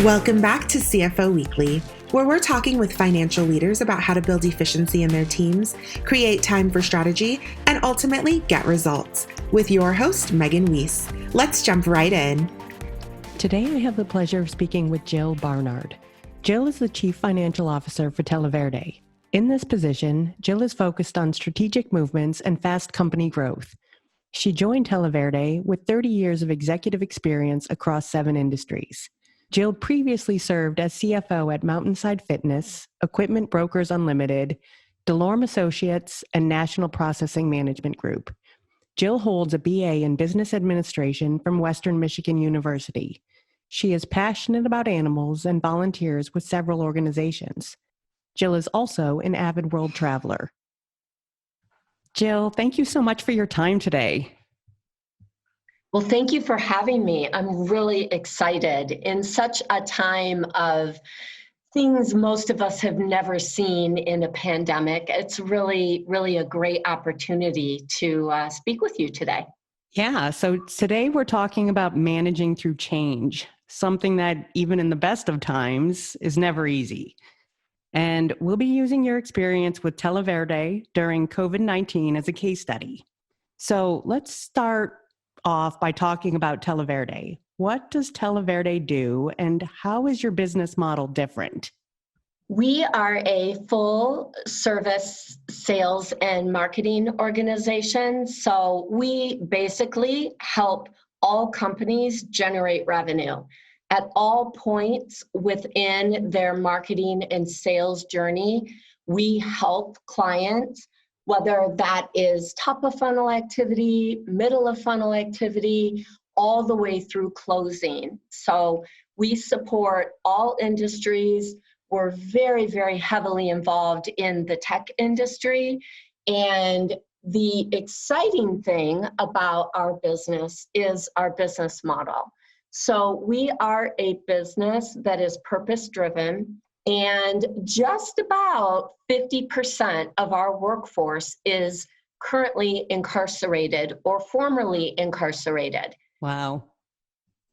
Welcome back to CFO Weekly, where we're talking with financial leaders about how to build efficiency in their teams, create time for strategy, and ultimately get results. With your host, Megan Weiss. Let's jump right in. Today, I have the pleasure of speaking with Jill Barnard. Jill is the Chief Financial Officer for Televerde. In this position, Jill is focused on strategic movements and fast company growth. She joined Televerde with 30 years of executive experience across 7 industries. Jill previously served as CFO at Mountainside Fitness, Equipment Brokers Unlimited, DeLorme Associates, and National Processing Management Group. Jill holds a BA in Business Administration from Western Michigan University. She is passionate about animals and volunteers with several organizations. Jill is also an avid world traveler. Jill, thank you so much for your time today. Well, thank you for having me. I'm really excited. In such a time of things most of us have never seen in a pandemic, it's really, really a great opportunity to speak with you today. Yeah, so today we're talking about managing through change, something that even in the best of times is never easy. And we'll be using your experience with Televerde during COVID-19 as a case study. So let's start off by talking about Televerde. What does Televerde do, and how is your business model different? We are a full service sales and marketing organization. So we basically help all companies generate revenue at all points within their marketing and sales journey. We help clients, whether that is top of funnel activity, middle of funnel activity, all the way through closing. So we support all industries. We're very, very heavily involved in the tech industry. And the exciting thing about our business is our business model. So we are a business that is purpose-driven, and just about 50% of our workforce is currently incarcerated or formerly incarcerated. Wow.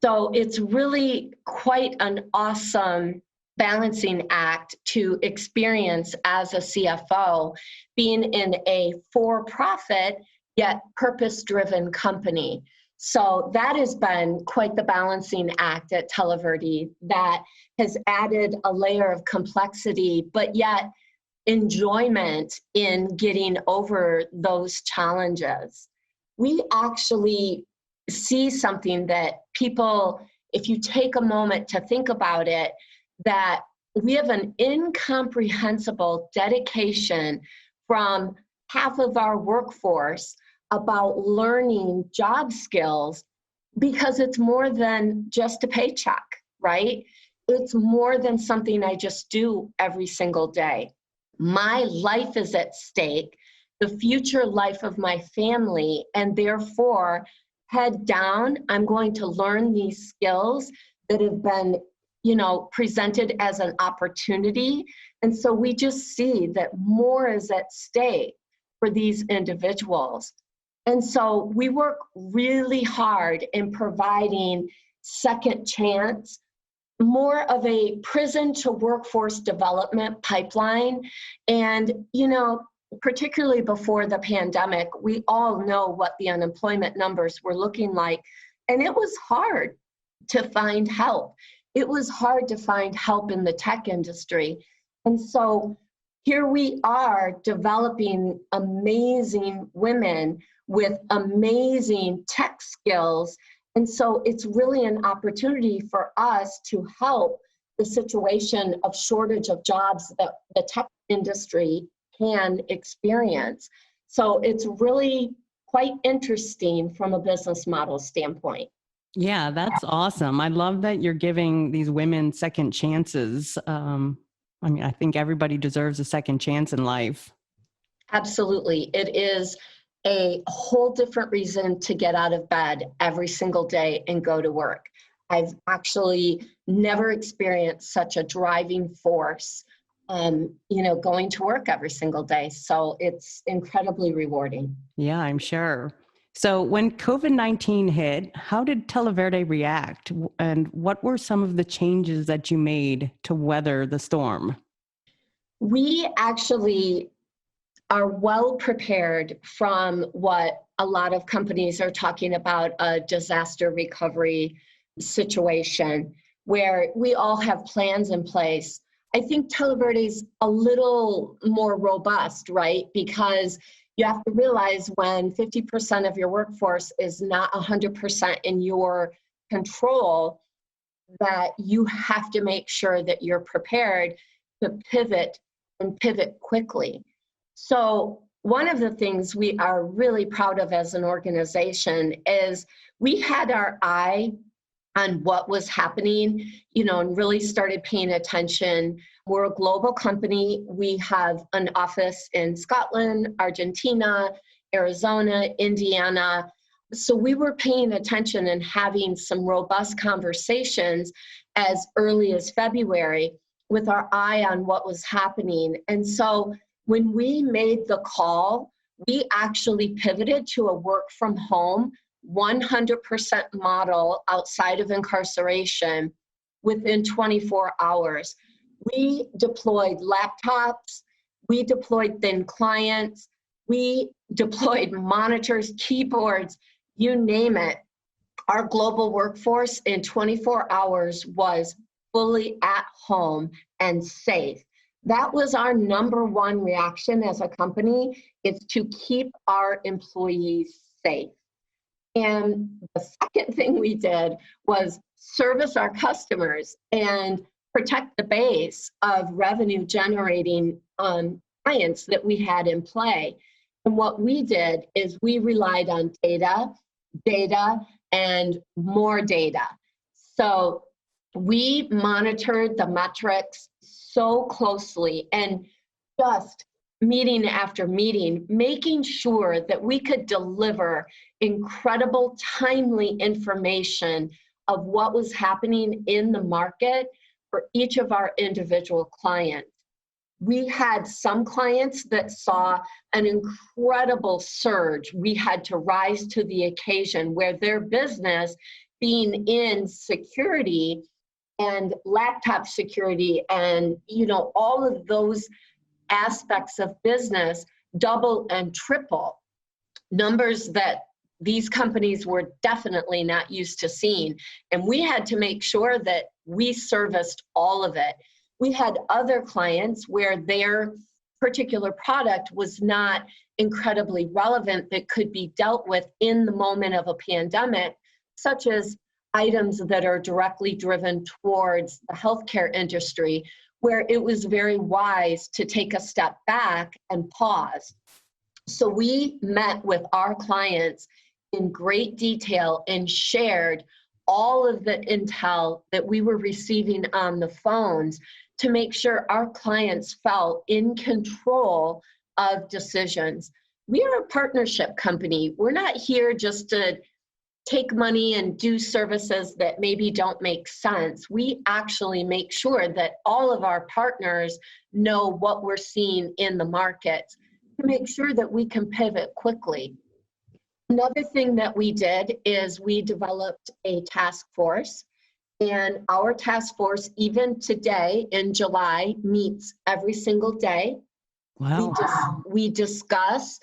So it's really quite an awesome balancing act to experience as a CFO, being in a for-profit yet purpose-driven company. So that has been quite the balancing act at Televerde that has added a layer of complexity, but yet enjoyment in getting over those challenges. We actually see something that people, if you take a moment to think about it, that we have an incomprehensible dedication from half of our workforce about learning job skills, because it's more than just a paycheck, right? It's more than something I just do every single day. My life is at stake, the future life of my family, and therefore, head down, I'm going to learn these skills that have been, presented as an opportunity. And so we just see that more is at stake for these individuals. And so we work really hard in providing second chance, more of a prison to workforce development pipeline. And, particularly before the pandemic, we all know what the unemployment numbers were looking like. And it was hard to find help. It was hard to find help in the tech industry. And so here we are developing amazing women with amazing tech skills. And so it's really an opportunity for us to help the situation of shortage of jobs that the tech industry can experience. So it's really quite interesting from a business model standpoint. Yeah, that's awesome. I love that you're giving these women second chances. I think everybody deserves a second chance in life. Absolutely. It is a whole different reason to get out of bed every single day and go to work. I've actually never experienced such a driving force, going to work every single day. So it's incredibly rewarding. Yeah, I'm sure. So when COVID-19 hit, how did Televerde react? And what were some of the changes that you made to weather the storm? We actually are well prepared from what a lot of companies are talking about, a disaster recovery situation where we all have plans in place. I think Televerde's a little more robust, right? Because you have to realize when 50% of your workforce is not 100% in your control, that you have to make sure that you're prepared to pivot and pivot quickly. So one of the things we are really proud of as an organization is we had our eye on what was happening, and really started paying attention. We're a global company. We have an office in Scotland, Argentina, Arizona, Indiana. So we were paying attention and having some robust conversations as early as February with our eye on what was happening. And so when we made the call, we actually pivoted to a work from home 100% model outside of incarceration within 24 hours. We deployed laptops, we deployed thin clients, we deployed monitors, keyboards, you name it. Our global workforce in 24 hours was fully at home and safe. That was our number one reaction as a company, is to keep our employees safe. And the second thing we did was service our customers and protect the base of revenue generating clients that we had in play. And what we did is we relied on data, and more data. So we monitored the metrics so closely and just meeting after meeting, making sure that we could deliver incredible, timely information of what was happening in the market for each of our individual clients. We had some clients that saw an incredible surge. We had to rise to the occasion where their business, being in security and laptop security and all of those aspects of business, double and triple numbers that these companies were definitely not used to seeing. And we had to make sure that we serviced all of it. We had other clients where their particular product was not incredibly relevant that could be dealt with in the moment of a pandemic, such as items that are directly driven towards the healthcare industry, where it was very wise to take a step back and pause. So we met with our clients in great detail and shared all of the intel that we were receiving on the phones to make sure our clients felt in control of decisions. We are a partnership company. We're not here just to take money and do services that maybe don't make sense. We actually make sure that all of our partners know what we're seeing in the markets to make sure that we can pivot quickly. Another thing that we did is we developed a task force, and our task force, even today in July, meets every single day. Wow. We discuss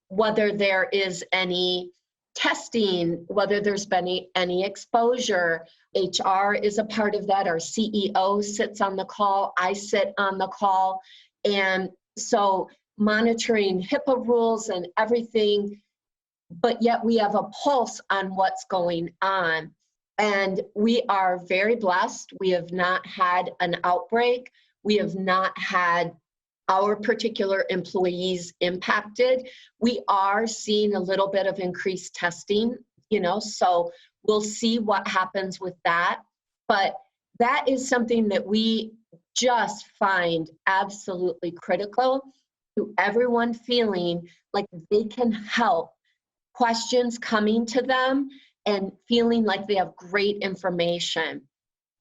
whether there is any testing, whether there's been any exposure. HR is a part of that. Our CEO sits on the call. I sit on the call. And so monitoring HIPAA rules and everything, but yet we have a pulse on what's going on. And we are very blessed. We have not had an outbreak. We have not had our particular employees impacted. We are seeing a little bit of increased testing, so we'll see what happens with that. But that is something that we just find absolutely critical to everyone feeling like they can help, questions coming to them and feeling like they have great information.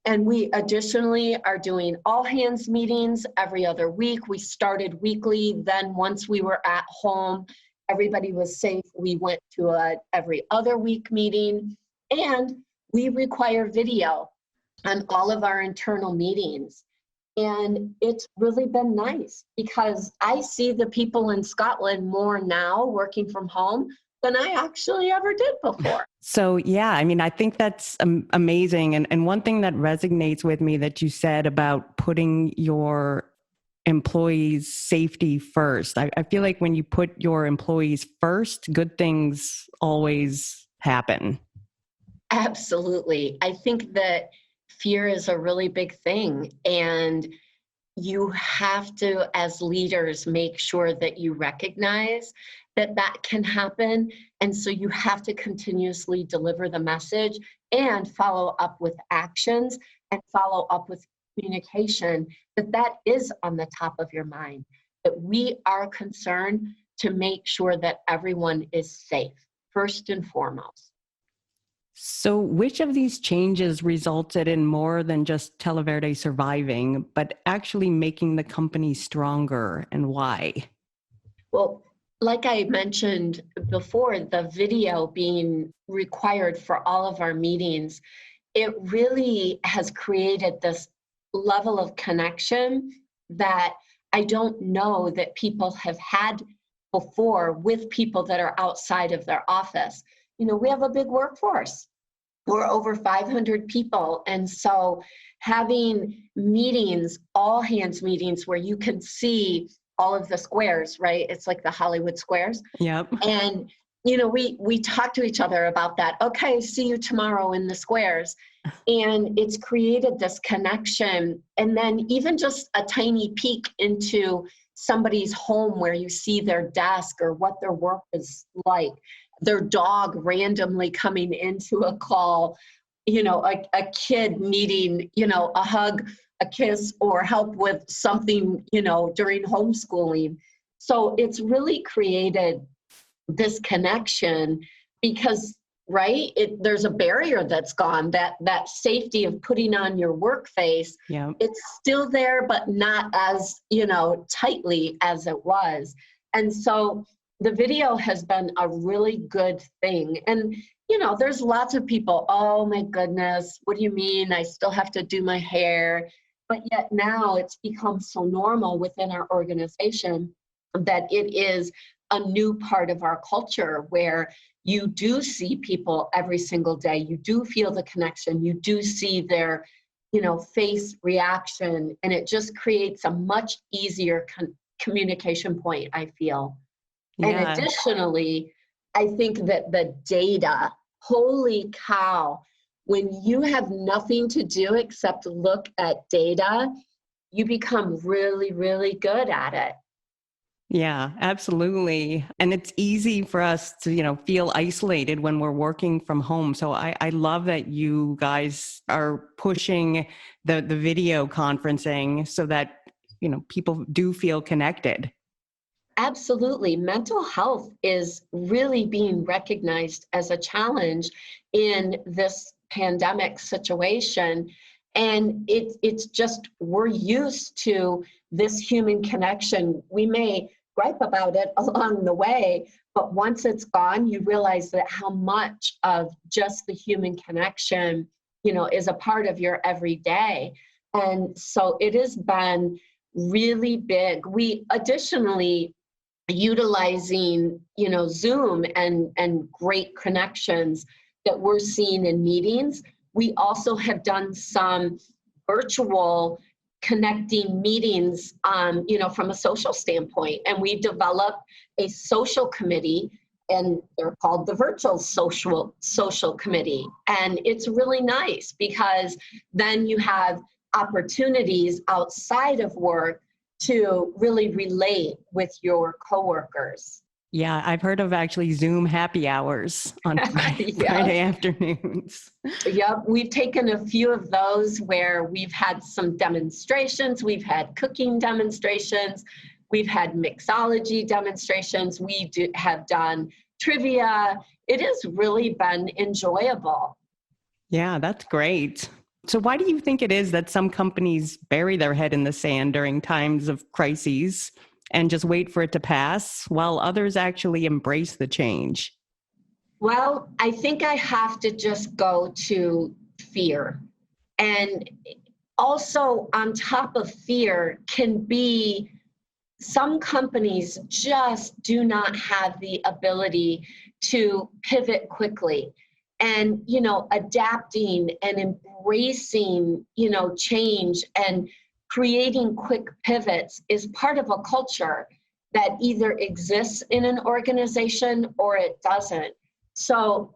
And we additionally are doing all hands meetings every other week. We started weekly. Then once we were at home, Everybody was safe. We went to a every other week meeting, and we require video on all of our internal meetings. And it's really been nice because I see the people in Scotland more now working from home than I actually ever did before. So, yeah, I mean, I think that's amazing. And one thing that resonates with me that you said about putting your employees' safety first. I feel like when you put your employees first, good things always happen. Absolutely. I think that fear is a really big thing. And you have to, as leaders, make sure that you recognize that that can happen. And so you have to continuously deliver the message and follow up with actions and follow up with communication, that is on the top of your mind, that we are concerned to make sure that everyone is safe, first and foremost. So which of these changes resulted in more than just Televerde surviving, but actually making the company stronger, and why? Well, like I mentioned before, the video being required for all of our meetings, it really has created this level of connection that I don't know that people have had before with people that are outside of their office. You know, we have a big workforce. We're over 500 people. And so having meetings, all hands meetings where you can see all of the squares, right? It's like the Hollywood squares. Yep. And, you know, we talk to each other about that. Okay, see you tomorrow in the squares. And it's created this connection. And then even just a tiny peek into somebody's home where you see their desk or what their work is like, their dog randomly coming into a call, you know, a kid needing, you know, a hug, a kiss, or help with something, you know, during homeschooling. So it's really created this connection because, right, there's a barrier that's gone, that safety of putting on your work face. Yeah. It's still there, but not as, you know, tightly as it was. And so the video has been a really good thing. And, you know, there's lots of people, oh my goodness, what do you mean? I still have to do my hair. But yet now it's become so normal within our organization that it is a new part of our culture where you do see people every single day. You do feel the connection. You do see their, you know, face reaction. And it just creates a much easier communication point, I feel. Yeah. And additionally, I think that the data, holy cow, when you have nothing to do except look at data, you become really, really good at it. Yeah, absolutely. And it's easy for us to, you know, feel isolated when we're working from home. So I love that you guys are pushing the video conferencing so that, you know, people do feel connected. Absolutely. Mental health is really being recognized as a challenge in this pandemic situation. And it's just, we're used to this human connection. We may gripe about it along the way, but once it's gone, you realize that how much of just the human connection, you know, is a part of your everyday. And so it has been really big. We additionally utilizing, you know, Zoom and great connections that we're seeing in meetings. We also have done some virtual connecting meetings, you know, from a social standpoint. And we developed a social committee, and they're called the virtual social committee. And it's really nice because then you have opportunities outside of work to really relate with your coworkers. Yeah, I've heard of actually Zoom happy hours on Friday afternoons. Yep, we've taken a few of those where we've had some demonstrations. We've had cooking demonstrations. We've had mixology demonstrations. We have done trivia. It has really been enjoyable. Yeah, that's great. So why do you think it is that some companies bury their head in the sand during times of crises and just wait for it to pass, while others actually embrace the change? Well, I think I have to just go to fear. And also, on top of fear, can be some companies just do not have the ability to pivot quickly. And, adapting and embracing, change and creating quick pivots is part of a culture that either exists in an organization or it doesn't. So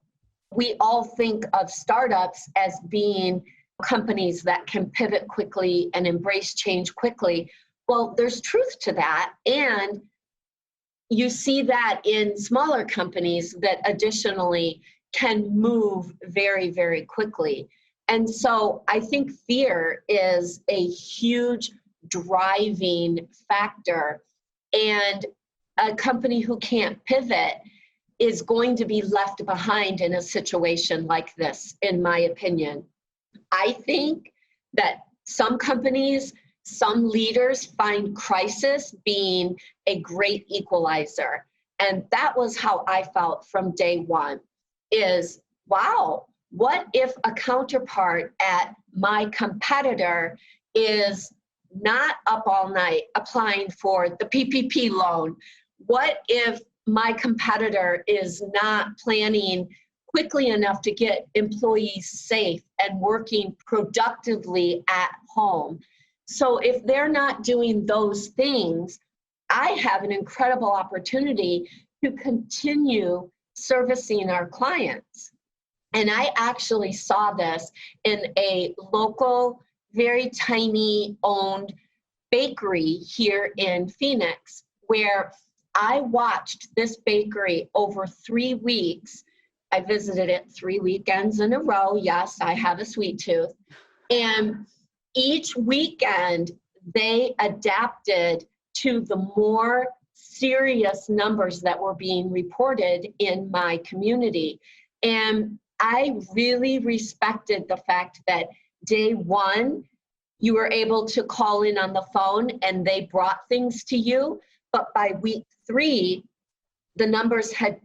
we all think of startups as being companies that can pivot quickly and embrace change quickly. Well, there's truth to that. And you see that in smaller companies that additionally can move very, very quickly. And so I think fear is a huge driving factor. And a company who can't pivot is going to be left behind in a situation like this, in my opinion. I think that some companies, some leaders find crisis being a great equalizer. And that was how I felt from day one is, wow, what if a counterpart at my competitor is not up all night applying for the PPP loan? What if my competitor is not planning quickly enough to get employees safe and working productively at home? So if they're not doing those things, I have an incredible opportunity to continue servicing our clients. And I actually saw this in a local, very tiny owned bakery here in Phoenix, where I watched this bakery over 3 weeks. I visited it 3 weekends in a row. Yes, I have a sweet tooth. And each weekend, they adapted to the more serious numbers that were being reported in my community. And I really respected the fact that day one, you were able to call in on the phone and they brought things to you. But by week 3, the numbers had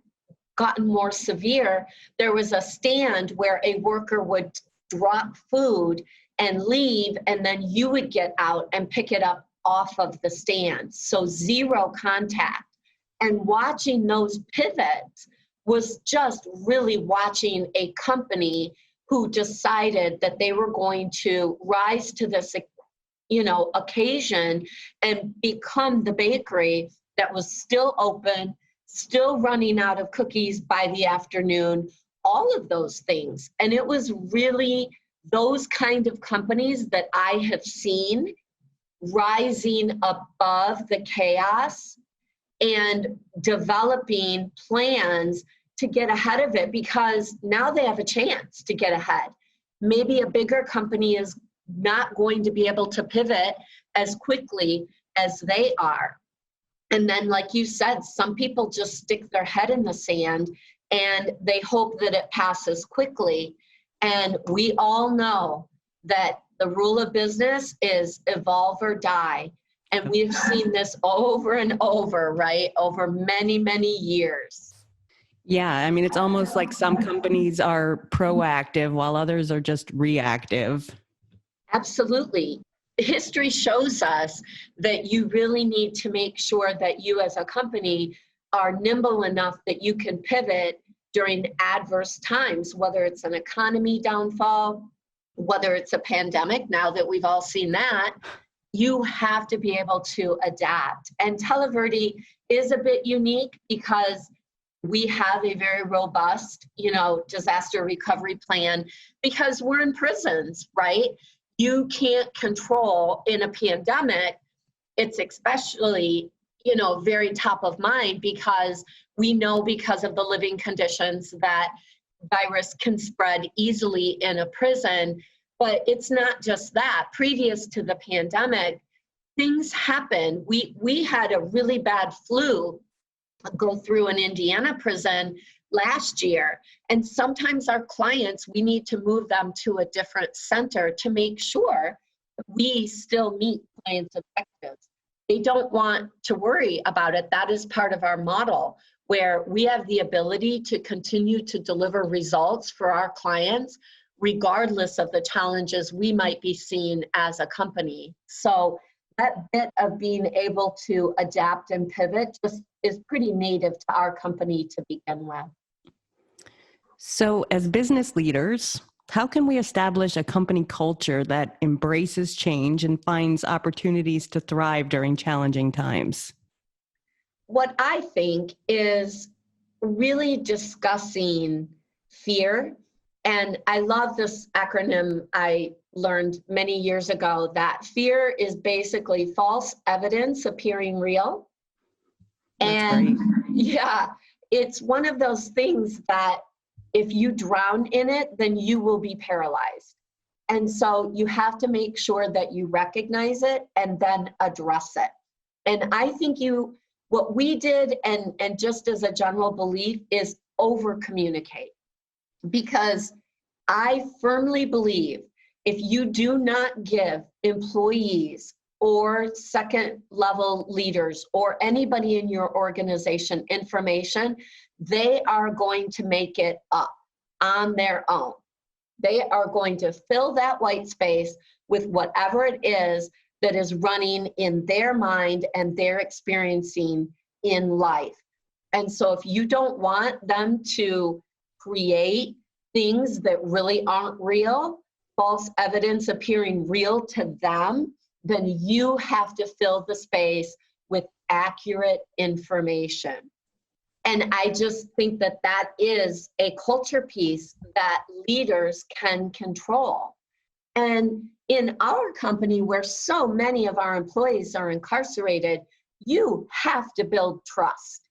gotten more severe. There was a stand where a worker would drop food and leave, and then you would get out and pick it up off of the stand. So 0 contact. And watching those pivots was just really watching a company who decided that they were going to rise to this, occasion and become the bakery that was still open, still running out of cookies by the afternoon, all of those things. And it was really those kind of companies that I have seen rising above the chaos and developing plans to get ahead of it, because now they have a chance to get ahead. Maybe a bigger company is not going to be able to pivot as quickly as they are. And then, like you said, some people just stick their head in the sand and they hope that it passes quickly. And we all know that the rule of business is evolve or die. And we've seen this over and over, right? Over many, many years. Yeah, I mean, it's almost like some companies are proactive while others are just reactive. Absolutely. History shows us that you really need to make sure that you as a company are nimble enough that you can pivot during adverse times, whether it's an economy downfall, whether it's a pandemic, now that we've all seen that. You have to be able to adapt. And Televerde is a bit unique because we have a very robust, disaster recovery plan because we're in prisons, right? You can't control in a pandemic. It's especially, very top of mind because we know because of the living conditions that virus can spread easily in a prison. But it's not just that. Previous to the pandemic, things happen. We had a really bad flu go through an Indiana prison last year. And sometimes our clients, we need to move them to a different center to make sure we still meet clients' objectives. they don't want to worry about it. That is part of our model, where we have the ability to continue to deliver results for our clients, regardless of the challenges we might be seeing as a company. So that bit of being able to adapt and pivot just is pretty native to our company to begin with. So as business leaders, how can we establish a company culture that embraces change and finds opportunities to thrive during challenging times? What I think is really discussing fear. And I love this acronym I learned many years ago, that fear is basically false evidence appearing real. That's And great. yeah, it's one of those things that if you drown in it, then you will be paralyzed. And so you have to make sure that you recognize it and then address it. And I think what we did, and just as a general belief, is over-communicate. Because I firmly believe if you do not give employees or second level leaders or anybody in your organization information, they are going to make it up on their own. They are going to fill that white space with whatever it is that is running in their mind and they're experiencing in life. And so if you don't want them to create things that really aren't real, false evidence appearing real to them, then you have to fill the space with accurate information. And I just think that that is a culture piece that leaders can control. And in our company, where so many of our employees are incarcerated, you have to build trust.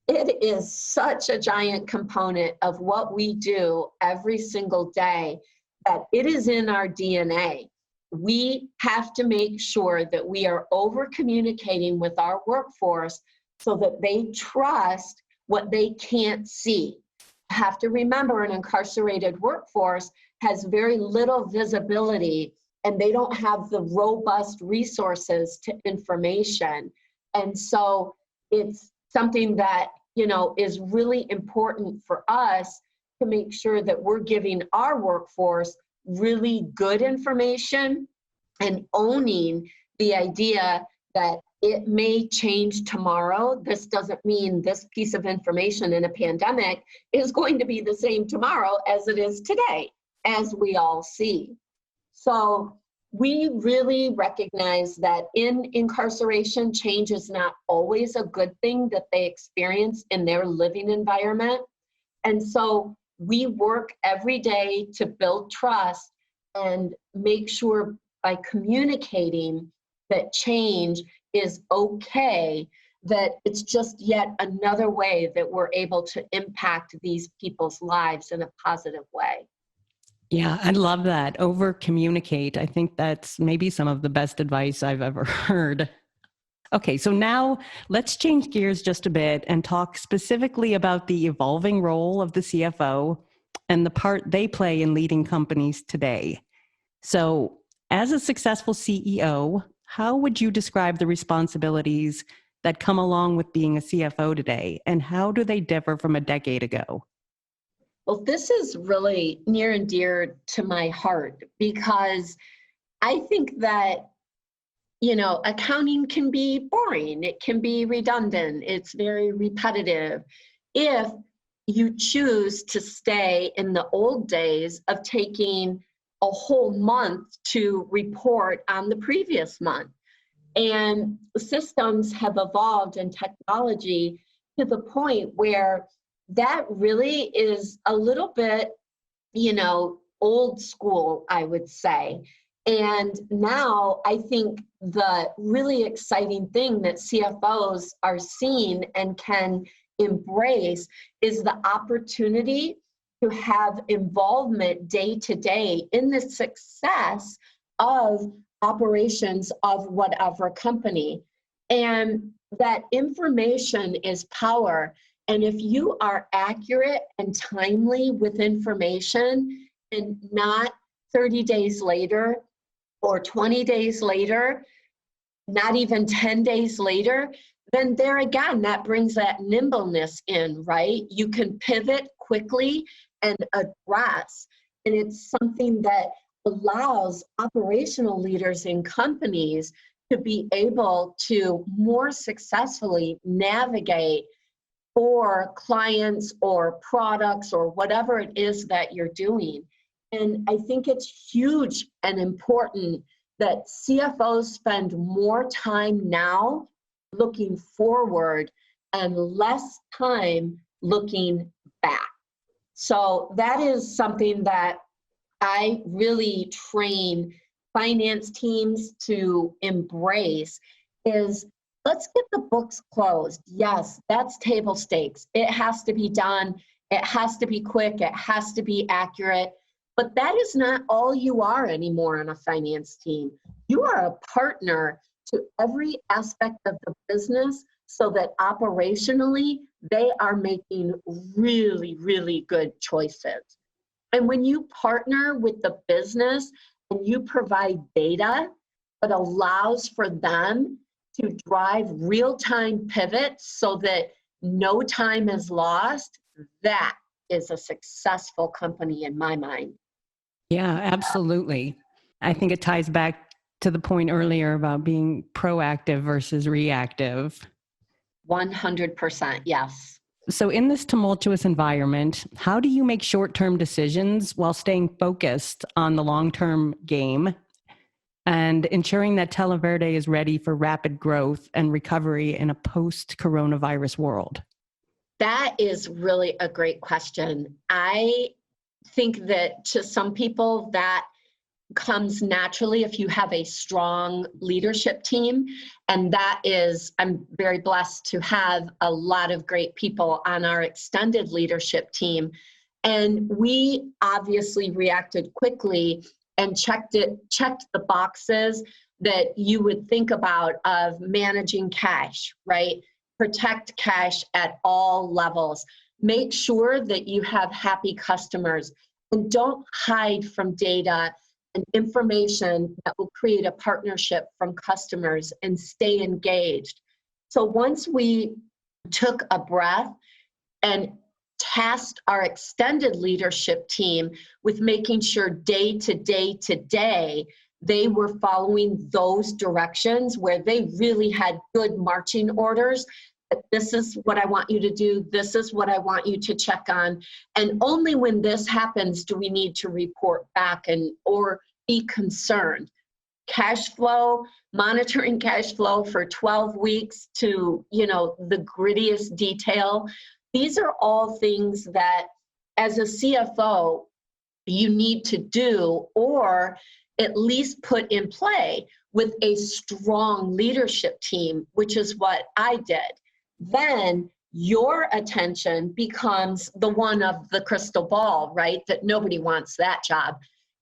It is such a giant component of what we do every single day that it is in our DNA. We have to make sure that we are over communicating with our workforce so that they trust what they can't see. You have to remember, an incarcerated workforce has very little visibility and they don't have the robust resources to information. And so it's something that, is really important for us to make sure that we're giving our workforce really good information and owning the idea that it may change tomorrow. This doesn't mean this piece of information in a pandemic is going to be the same tomorrow as it is today, as we all see. So we really recognize that in incarceration, change is not always a good thing that they experience in their living environment. And so we work every day to build trust and make sure by communicating that change is okay, that it's just yet another way that we're able to impact these people's lives in a positive way. Yeah, I love that. Over communicate. I think that's maybe some of the best advice I've ever heard. Okay, so now let's change gears just a bit and talk specifically about the evolving role of the CFO and the part they play in leading companies today. So, as a successful CEO, how would you describe the responsibilities that come along with being a CFO today, and how do they differ from a decade ago? Well, this is really near and dear to my heart because I think that, accounting can be boring. It can be redundant. It's very repetitive if you choose to stay in the old days of taking a whole month to report on the previous month. And systems have evolved in technology to the point where that really is a little bit, old school, I would say. And now I think the really exciting thing that CFOs are seeing and can embrace is the opportunity to have involvement day to day in the success of operations of whatever company. And that information is power. And if you are accurate and timely with information and not 30 days later or 20 days later, not even 10 days later, then there again, that brings that nimbleness in, right? You can pivot quickly and address. And it's something that allows operational leaders in companies to be able to more successfully navigate for clients or products or whatever it is that you're doing. And I think it's huge and important that CFOs spend more time now looking forward and less time looking back. So that is something that I really train finance teams to embrace is let's get the books closed. Yes, that's table stakes. It has to be done. It has to be quick. It has to be accurate. But that is not all you are anymore on a finance team. You are a partner to every aspect of the business so that operationally they are making really, really good choices. And when you partner with the business and you provide data that allows for them to drive real-time pivots so that no time is lost, that is a successful company in my mind. Yeah, absolutely. I think it ties back to the point earlier about being proactive versus reactive. 100%, yes. So in this tumultuous environment, how do you make short-term decisions while staying focused on the long-term game and ensuring that Televerde is ready for rapid growth and recovery in a post-coronavirus world? That is really a great question. I think that to some people that comes naturally if you have a strong leadership team. And that is, I'm very blessed to have a lot of great people on our extended leadership team. And we obviously reacted quickly and checked the boxes that you would think about of managing cash, right? Protect cash at all levels. Make sure that you have happy customers and don't hide from data and information that will create a partnership from customers and stay engaged. So once we took a breath and tasked our extended leadership team with making sure day to day, they were following those directions where they really had good marching orders. This is what I want you to do. This is what I want you to check on. And only when this happens do we need to report back or be concerned. Cash flow, monitoring cash flow for 12 weeks to, the grittiest detail. These are all things that as a CFO, you need to do or at least put in play with a strong leadership team, which is what I did. Then your attention becomes the one of the crystal ball, right? That nobody wants that job,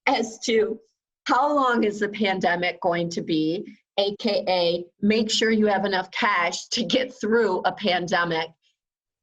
as to how long is the pandemic going to be, AKA make sure you have enough cash to get through a pandemic.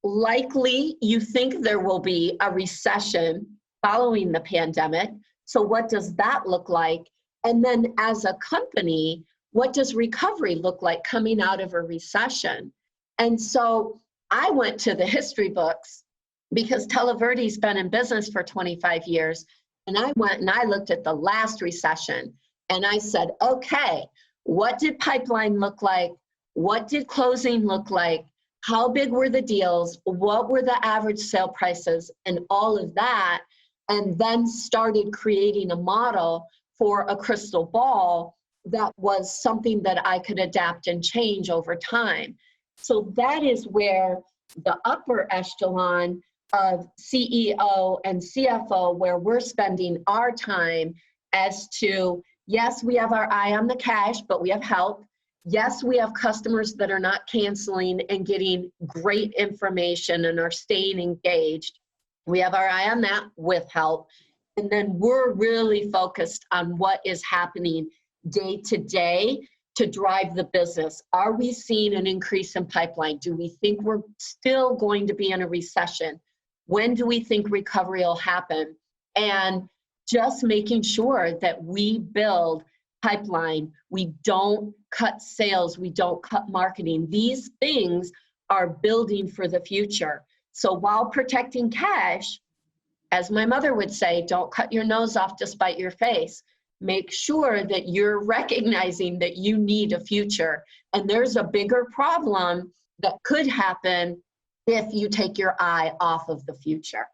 Likely you think there will be a recession following the pandemic. So what does that look like? And then as a company, what does recovery look like coming out of a recession? And so I went to the history books because Televerde's been in business for 25 years. And I went and I looked at the last recession and I said, okay, what did pipeline look like? What did closing look like? How big were the deals? What were the average sale prices and all of that? And then started creating a model for a crystal ball that was something that I could adapt and change over time. So that is where the upper echelon of CEO and CFO, where we're spending our time as to, yes, we have our eye on the cash, but we have help. Yes, we have customers that are not canceling and getting great information and are staying engaged. We have our eye on that with help. And then we're really focused on what is happening day to day to drive the business. Are we seeing an increase in pipeline? Do we think we're still going to be in a recession? When do we think recovery will happen? And just making sure that we build pipeline. We don't cut sales. We don't cut marketing. These things are building for the future. So while protecting cash, as my mother would say, don't cut your nose off to spite your face. Make sure that you're recognizing that you need a future. And there's a bigger problem that could happen if you take your eye off of the future.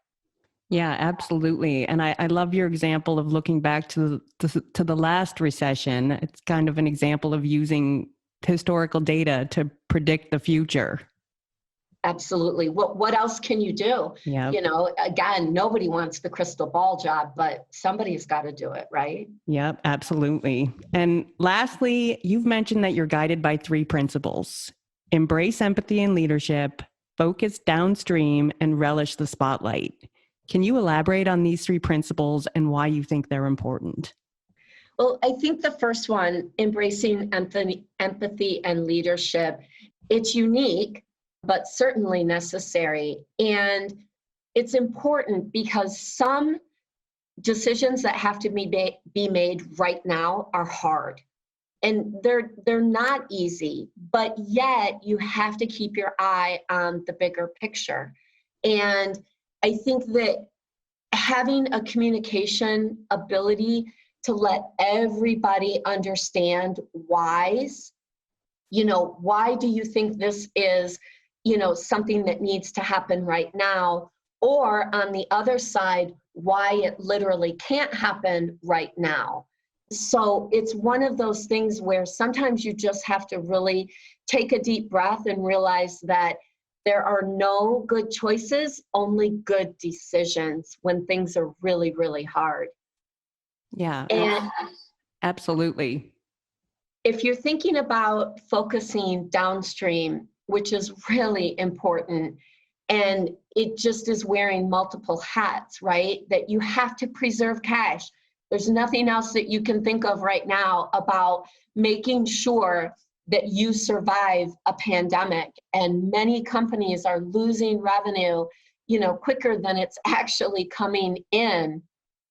Yeah, absolutely. And I love your example of looking back to the last recession. It's kind of an example of using historical data to predict the future. Absolutely. What else can you do? Yeah. You know, again, nobody wants the crystal ball job, but somebody's got to do it, right? Yep, absolutely. And lastly, you've mentioned that you're guided by 3 principles: embrace empathy and leadership, focus downstream, and relish the spotlight. Can you elaborate on these 3 principles and why you think they're important? Well, I think the first one, embracing empathy and leadership, it's unique, but certainly necessary. And it's important because some decisions that have to be made right now are hard. And they're not easy, but yet you have to keep your eye on the bigger picture. And I think that having a communication ability to let everybody understand whys, why do you think this is, something that needs to happen right now? Or on the other side, why it literally can't happen right now. So it's one of those things where sometimes you just have to really take a deep breath and realize that there are no good choices, only good decisions when things are really, really hard. Yeah, And absolutely. if you're thinking about focusing downstream, which is really important, and it just is wearing multiple hats, right? That you have to preserve cash. There's nothing else that you can think of right now about making sure that you survive a pandemic. And many companies are losing revenue, quicker than it's actually coming in.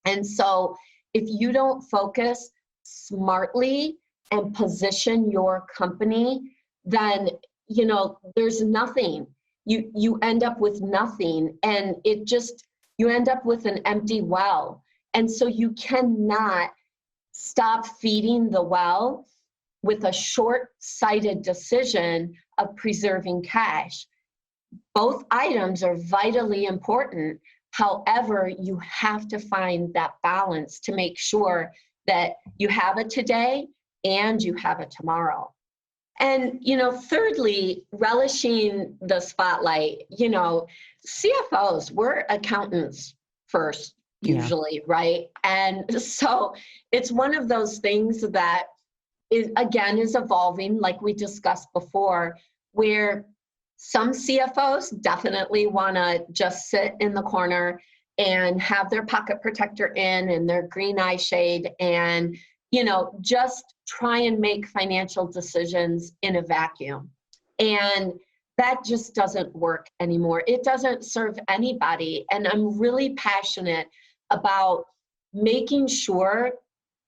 And so if you don't focus smartly and position your company, then, there's nothing. You end up with nothing, and you end up with an empty well. And so you cannot stop feeding the well with a short-sighted decision of preserving cash. Both items are vitally important. However, you have to find that balance to make sure that you have it today and you have it tomorrow. And, thirdly, relishing the spotlight. CFOs, we're accountants first, usually, right? And so it's one of those things that is evolving, like we discussed before, where some CFOs definitely want to just sit in the corner and have their pocket protector in and their green eye shade and, just try and make financial decisions in a vacuum. And that just doesn't work anymore. It doesn't serve anybody. And I'm really passionate about making sure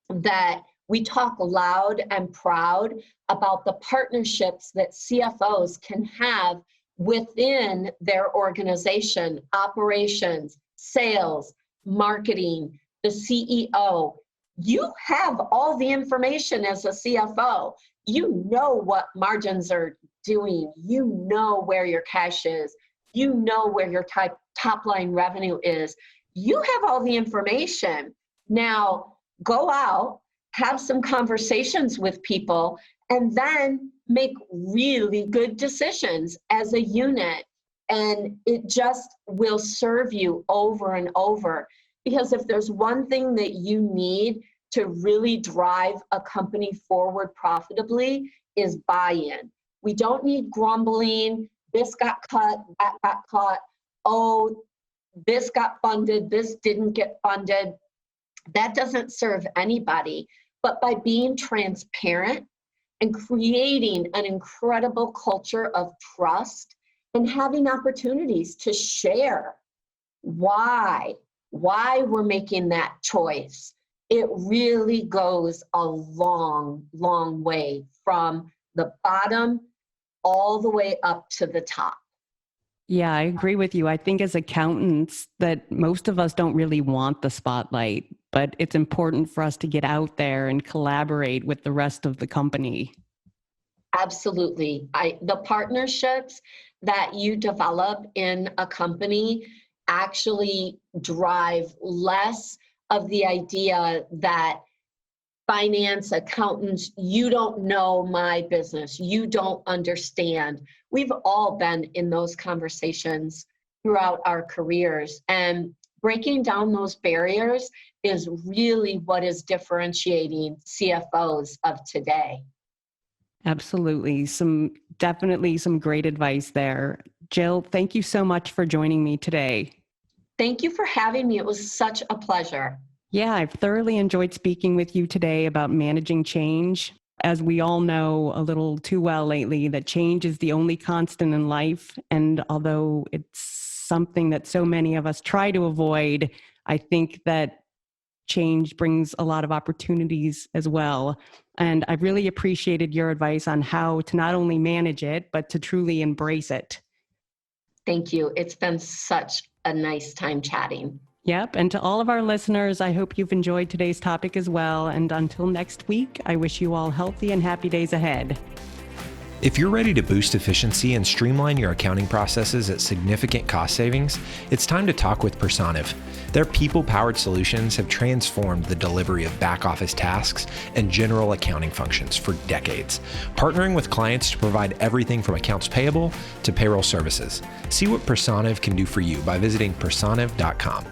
that we talk loud and proud about the partnerships that CFOs can have within their organization, operations, sales, marketing, the CEO. You have all the information as a CFO. You know what margins are doing. You know where your cash is. You know where your top line revenue is. You have all the information. Now go out, have some conversations with people, and then make really good decisions as a unit. And it just will serve you over and over. Because if there's one thing that you need to really drive a company forward profitably is buy-in. We don't need grumbling, this got cut, that got cut, oh, this got funded, this didn't get funded. That doesn't serve anybody. But by being transparent and creating an incredible culture of trust and having opportunities to share why we're making that choice, it really goes a long, long way from the bottom all the way up to the top. Yeah, I agree with you. I think as accountants that most of us don't really want the spotlight, but it's important for us to get out there and collaborate with the rest of the company. Absolutely. The partnerships that you develop in a company actually drive less of the idea that finance, accountants, you don't know my business, you don't understand. We've all been in those conversations throughout our careers, and breaking down those barriers is really what is differentiating CFOs of today. Absolutely. Definitely some great advice there. Jill, thank you so much for joining me today. Thank you for having me. It was such a pleasure. Yeah, I've thoroughly enjoyed speaking with you today about managing change. As we all know a little too well lately, that change is the only constant in life. And although it's something that so many of us try to avoid, I think that change brings a lot of opportunities as well. And I've really appreciated your advice on how to not only manage it, but to truly embrace it. Thank you. It's been such a nice time chatting. Yep. And to all of our listeners, I hope you've enjoyed today's topic as well. And until next week, I wish you all healthy and happy days ahead. If you're ready to boost efficiency and streamline your accounting processes at significant cost savings, it's time to talk with Personiv. Their people-powered solutions have transformed the delivery of back-office tasks and general accounting functions for decades, partnering with clients to provide everything from accounts payable to payroll services. See what Personiv can do for you by visiting personiv.com.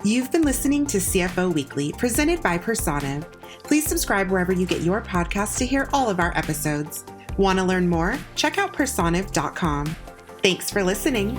You've been listening to CFO Weekly, presented by Personiv. Please subscribe wherever you get your podcasts to hear all of our episodes. Want to learn more? Check out personiv.com. Thanks for listening.